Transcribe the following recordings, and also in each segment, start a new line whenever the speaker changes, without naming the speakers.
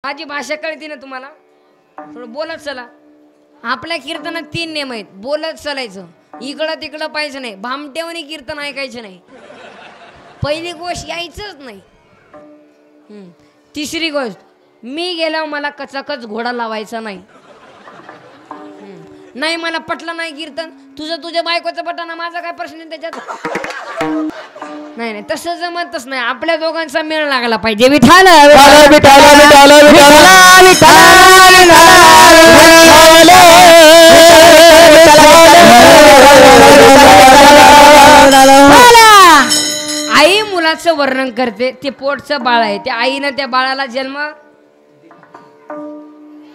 माझी भाषा कळते ना तुम्हाला? थोडं बोलत चला. आपल्या कीर्तनात 3 नियम आहेत. बोलत चालायचं, इकडं तिकडं पाहिजे नाही, भामट्यावणी कीर्तन ऐकायचं नाही. पहिली गोष्ट यायचंच नाही. तिसरी गोष्ट, मी गेल्यावर मला कचाकच घोडा लावायचा नाही. नाही मला पटलं नाही कीर्तन, तुझ्या बायकोचं पटाना, माझा काय प्रश्न आहे त्याच्यात? नाही नाही, तसं जमतच नाही. आपल्या दोघांचा मेळ लागला पाहिजे. विठाल आई मुलाचं वर्णन करते. ते पोटचं बाळ आहे, त्या आईनं त्या बाळाला जन्म,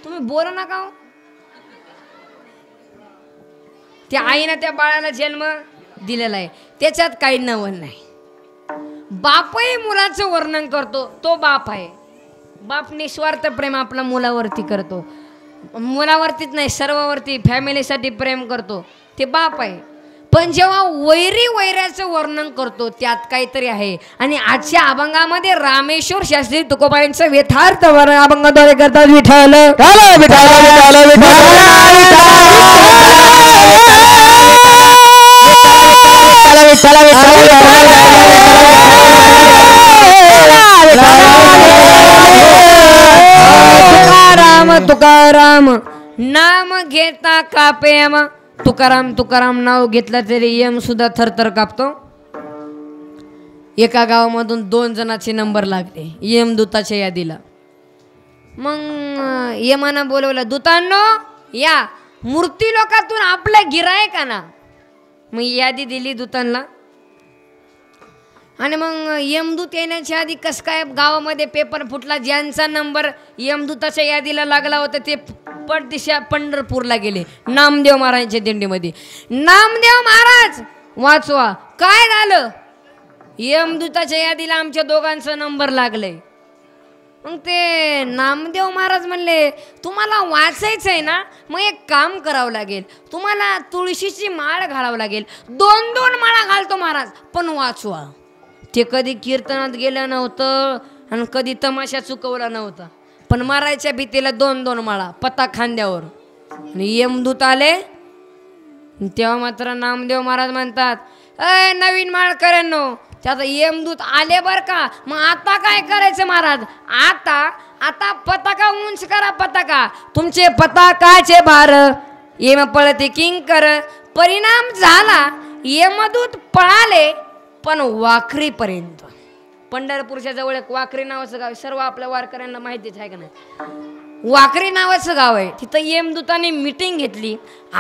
तुम्ही बोला नका हो. त्या आईनं त्या बाळाला जन्म दिलेला आहे, त्याच्यात काही नवल नाही. बापही मुलाचं वर्णन करतो, तो बाप आहे. बाप निस्वार्थ प्रेम आपल्या मुलावरती करतो. मुलावरतीच नाही, सर्वावरती फॅमिलीसाठी प्रेम करतो, ते बाप आहे. पण जेव्हा वैऱ्याचं वर्णन करतो त्यात काहीतरी आहे. आणि आजच्या अभंगामध्ये रामेश्वर शास्त्री तुकोबाईंचं व्यथार्थ वर्णन अभंगाद्वारे करतात. विठ्ठल तुकाराम नाम घेता कापे यम. तुकाराम नाव घेतलं तरी यम सुद्धा थरथर कापतो. एका गावामधून 2 जणांचे नंबर लागले यमदूताच्या यादीला. मग यमानं बोलवलं, दूतांनो या, मूर्ती लोकातून आपलं गिरायकांना. मग यादी दिली दूतांना. आणि मग यमदूत येण्याच्या आधी कस काय गावामध्ये पेपर फुटला. ज्यांचा नंबर यमदूताच्या यादीला लागला होता ते परदिशा पंढरपूरला गेले नामदेव महाराजांच्या दिंडीमध्ये. नामदेव महाराज वाचवा, काय झालं? यमदूताच्या यादीला आमच्या दोघांचा नंबर लागले. मग ते नामदेव महाराज म्हणले, तुम्हाला वाचायचं आहे ना, मग एक काम करावं लागेल, तुम्हाला तुळशीची माळ घालावं लागेल. 2-2 माळा घालतो महाराज, पण वाचवा. ते कधी कीर्तनात गेलं नव्हतं आणि कधी तमाशा चुकवला नव्हता, पण मारायच्या भीतीला 2-2 माळा पता खांद्यावर. आणि यमदूत आले तेव्हा मात्र नामदेव महाराज म्हणतात, अय नवीन माळकऱ्यांनो, त्यात यमदूत आले बर का, मग आता काय करायचं महाराज? आता पताका उंच करा. पताका तुमचे पताकाचे भार यम पळते किंकर. परिणाम झाला, यमदूत पळाले पण वाखरीपर्यंत. पंढरपूरच्या जवळ एक वाखरी नावाचं गाव आहे, सर्व आपल्या वारकऱ्यांना माहितीच आहे का नाही? वाखरी नावाचं गाव आहे. तिथं यमदूताने मीटिंग घेतली.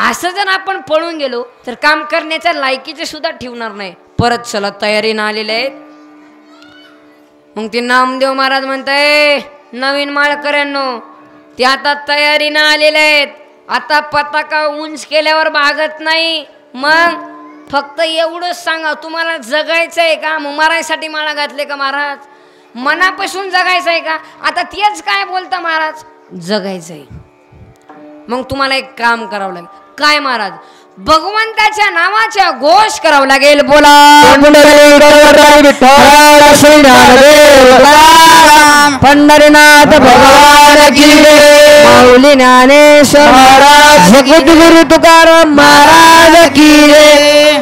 असं जर आपण पळून गेलो तर काम करण्याच्या लायकीचे सुद्धा ठेवणार नाही. परत चला, तयारीनं आलेले आहेत. मग ते नामदेव महाराज म्हणताय, नवीन माळकऱ्यांनो, ते आता तयारीनं आलेले आहेत. आता पताका उंच केल्यावर भागत नाही. मग फक्त एवढंच सांगा, तुम्हाला जगायचं आहे का? मग मरायसाठी माळा घातले का महाराज? मनापासून जगायचं आहे का? आता तेच काय बोलता महाराज, जगायचं आहे. मग तुम्हाला एक काम करावं लागेल. काय महाराज? भगवंताच्या नावाचा घोष करावं लागेल. बोला पंढरीनाथ भगवान की जय. माऊली ज्ञानेश्वर महाराज, जगद्गुरु तुकाराम महाराज की जय.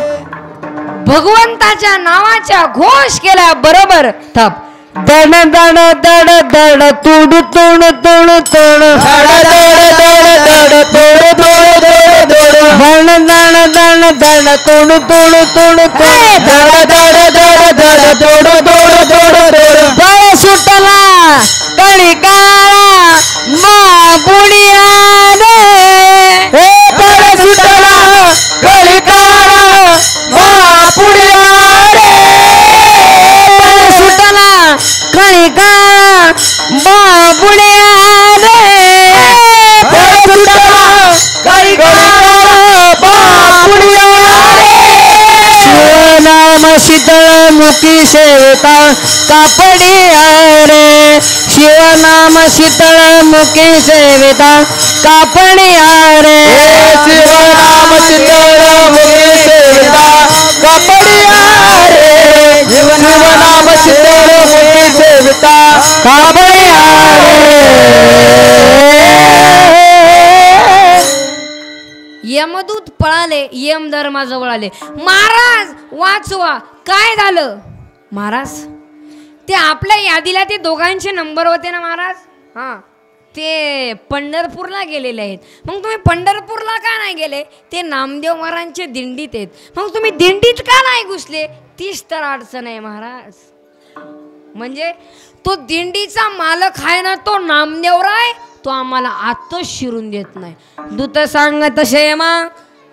भगवंताच्या नावाचा घोष केला बरोबर थप दड दड दड दड तुड तुड तुड तुड दड दड दड दड तुड तुड तुड तुड दड दड दड दड तुड तुड तुड तुड दड दड दड दड तुड तुड तुड तुड. बळ सुटला कळिकाळा मा बुडिया रे. बळ सुटला कळिकाळा मा बुडिया रे. बळ सुटला कळिका बाबुड्या रे. बळ सुटला कळिका बाबुड्या रे. शिवनाम शीतळ मुखी सेविका कापडिया रे. शिवनाम शीतळ मुखी सेविका कापडिया रे. शिवनाम शीतळ मुखी सेविका कापडिया रे. शिवनाम शीतळ मुखी सेविका
होता काबळ्या
यमदूत पळाले, यम धर्माजवळ आले. महाराज वाचवा. काय झालं महाराज? ते आपल्या यादीला ते दोघांचे नंबर होते ना महाराज. हां, ते पंढरपूरला गेलेले आहेत. मग तुम्ही पंढरपूरला का नाही गेले? ते नामदेव महाराजांचे दिंडीत आहेत. मग तुम्ही दिंडीत का नाही घुसले? तीच तर अडचण आहे महाराज. म्हणजे तो दिंडीचा मालक आहे ना, तो नामदेवराय, तो आम्हाला आतच शिरून देत नाही. दूत सांगत शेमा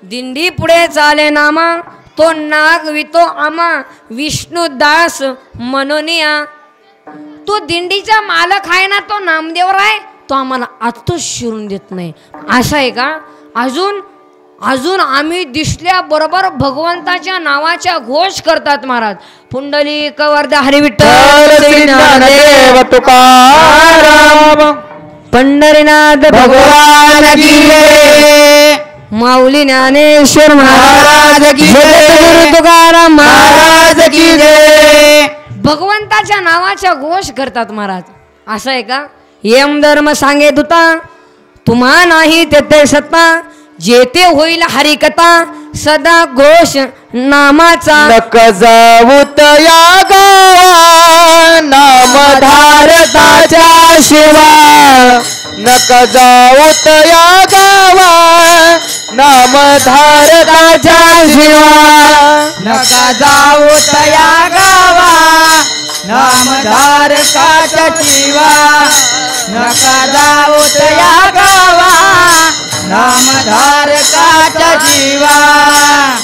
दिंडी पुढे चाले नामा, तो नाग वितो आमा विष्णुदास मनोनिया. तो दिंडीचा मालक आहे ना, तो नामदेवराय, तो आम्हाला आतच शिरून देत नाही. असं आहे का? अजून आम्ही दिसल्याबरोबर भगवंताच्या नावाच्या घोष करतात महाराज. पुंडलिक वरदा हरी विठ्ठल
ज्ञानदेव तुकाराम
पंढरीनाथ
भगवान की जय.
माऊली ज्ञानेश्वर
महाराज की जय.
तुकाराम
महाराज की जय.
भगवंताच्या नावाच्या घोष करतात महाराज. असं आहे का? यम धर्म सांगे दूता, तुम्हा नाही तेथे सत्ता, जेथे होईल हरिकथा, सदा घोष नामाचा.
नक जाऊ तया गावा, नामधारकाच्या शिवा. नक जाऊ तया गावा, नामधारकाच्या शिवा. नका जाऊ तया गावा, नामधारकाच्या शिवा. नका जाऊ तया गावा, नामधारकाच्या जीवा.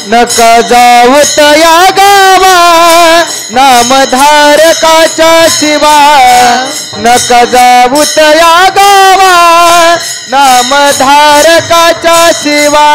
नका जाऊ तया गावा, नामधारकाच्या शिवा. नका जाऊ तया गावा, नामधारकाच्या शिवा.